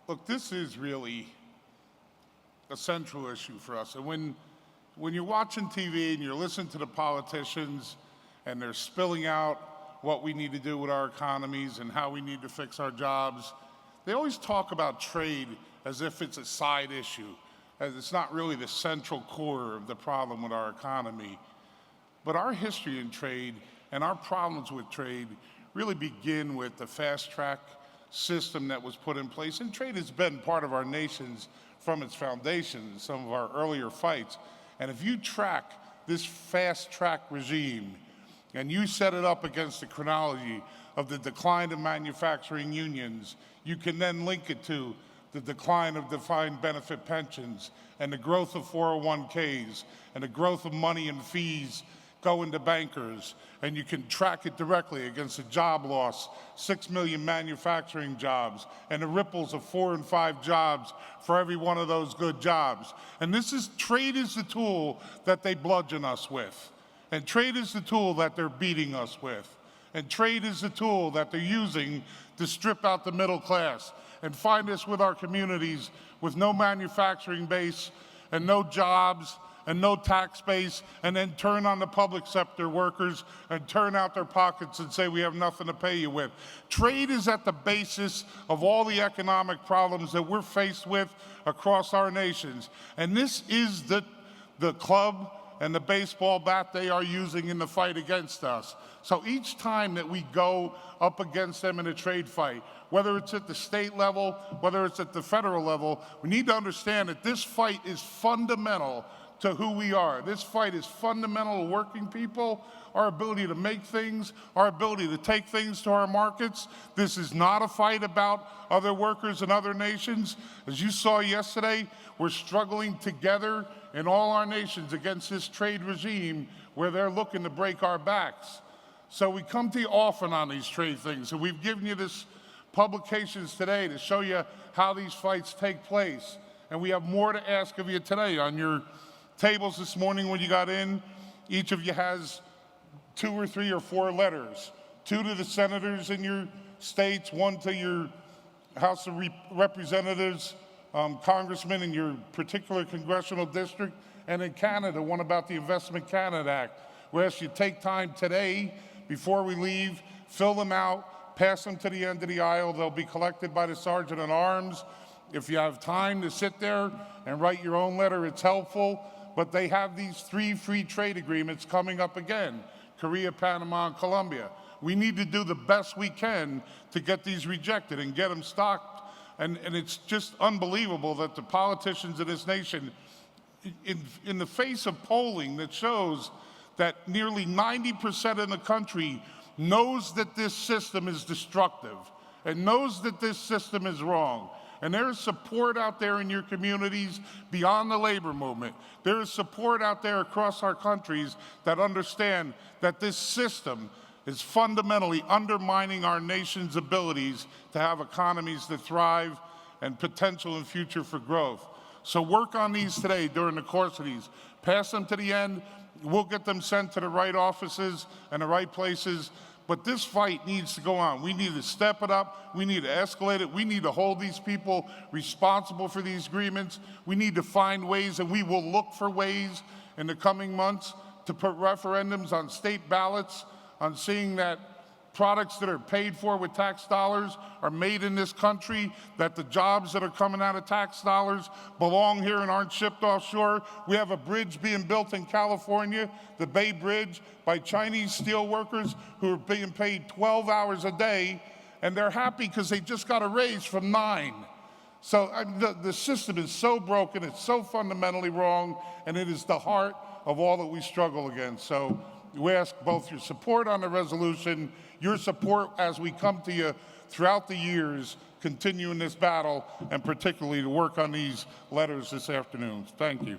Look, this is really a central issue for us. And when you're watching TV and you're listening to the politicians and they're spilling out what we need to do with our economies and how we need to fix our jobs, they always talk about trade as if it's a side issue, as it's not really the central core of the problem with our economy. But our history in trade and our problems with trade really begin with the fast-track system that was put in place. And trade has been part of our nations from its foundation in some of our earlier fights. And if you track this fast-track regime and you set it up against the chronology of the decline of manufacturing unions, you can then link it to the decline of defined benefit pensions and the growth of 401ks and the growth of money and fees going to bankers, and you can track it directly against the job loss, 6 million manufacturing jobs, and the ripples of 4 and 5 jobs for every one of those good jobs. And trade is the tool that they bludgeon us with. And trade is the tool that they're beating us with. And trade is the tool that they're using to strip out the middle class and find us with our communities with no manufacturing base and no jobs and no tax base, and then turn on the public sector workers and turn out their pockets and say we have nothing to pay you with. Trade is at the basis of all the economic problems that we're faced with across our nations. And this is the club and the baseball bat they are using in the fight against us. So each time that we go up against them in a trade fight, whether it's at the state level, whether it's at the federal level, we need to understand that this fight is fundamental to who we are. This fight is fundamental to working people, our ability to make things, our ability to take things to our markets. This is not a fight about other workers in other nations. As you saw yesterday, we're struggling together in all our nations against this trade regime where they're looking to break our backs. So we come to you often on these trade things, and we've given you this publications today to show you how these fights take place. And we have more to ask of you today. On your tables this morning when you got in, each of you has 2 or 3 or 4 letters. 2 to the senators in your states, 1 to your House of Representatives, congressmen in your particular congressional district, and in Canada, 1 about the Investment Canada Act. We ask you to take time today before we leave, fill them out, pass them to the end of the aisle. They'll be collected by the Sergeant at Arms. If you have time to sit there and write your own letter, it's helpful. But they have these 3 free trade agreements coming up again, Korea, Panama, and Colombia. We need to do the best we can to get these rejected and get them stopped. And it's just unbelievable that the politicians of this nation, in the face of polling that shows that nearly 90% of the country knows that this system is destructive and knows that this system is wrong. And there is support out there in your communities beyond the labor movement. There is support out there across our countries that understand that this system is fundamentally undermining our nation's abilities to have economies that thrive and potential and future for growth. So work on these today during the course of these. Pass them to the end. We'll get them sent to the right offices and the right places. But this fight needs to go on. We need to step it up. We need to escalate it. We need to hold these people responsible for these agreements. We need to find ways, and we will look for ways in the coming months to put referendums on state ballots on seeing that products that are paid for with tax dollars are made in this country, that the jobs that are coming out of tax dollars belong here and aren't shipped offshore. We have a bridge being built in California, the Bay Bridge, by Chinese steelworkers who are being paid 12 hours a day, and they're happy because they just got a raise from 9. So the system is so broken, it's so fundamentally wrong, and it is the heart of all that we struggle against. So we ask both your support on the resolution, your support as we come to you throughout the years, continuing this battle, and particularly to work on these letters this afternoon. Thank you.